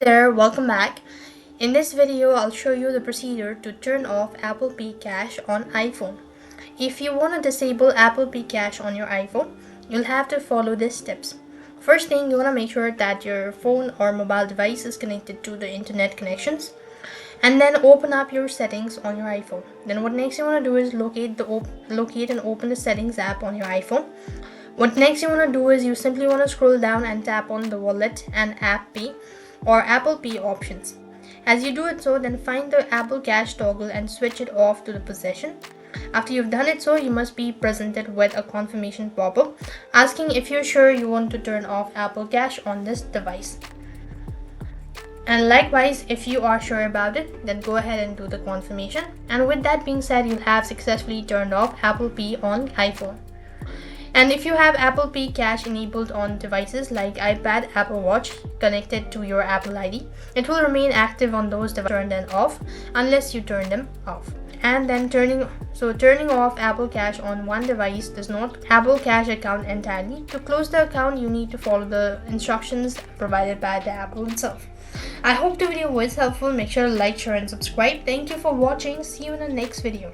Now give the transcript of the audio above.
There, welcome back. In this video, I'll show you the procedure to turn off Apple Pay Cache on iPhone. If you want to disable Apple Pay Cache on your iPhone, you'll have to follow these steps. First thing, you want to make sure that your phone or mobile device is connected to the internet connections. And then open up your settings on your iPhone. Then what next you want to do is locate and open the settings app on your iPhone. What next you want to do is you simply want to scroll down and tap on the wallet and app pay or Apple Pay options. As you do it so, then find the Apple Cache toggle and switch it off to the possession. After you've done it so, you must be presented with a confirmation pop-up asking if you're sure you want to turn off Apple Cache on this device. And likewise, if you are sure about it, then go ahead and do the confirmation. And with that being said, you'll have successfully turned off Apple Pay on iPhone. And if you have Apple Pay Cache enabled on devices like iPad, Apple Watch connected to your Apple ID, it will remain active on those devices. Turn them off unless you turn them off. And then turning off Apple Cache on one device does not Apple Cache account entirely. To close the account, you need to follow the instructions provided by the Apple itself. I hope the video was helpful. Make sure to like, share and subscribe. Thank you for watching. See you in the next video.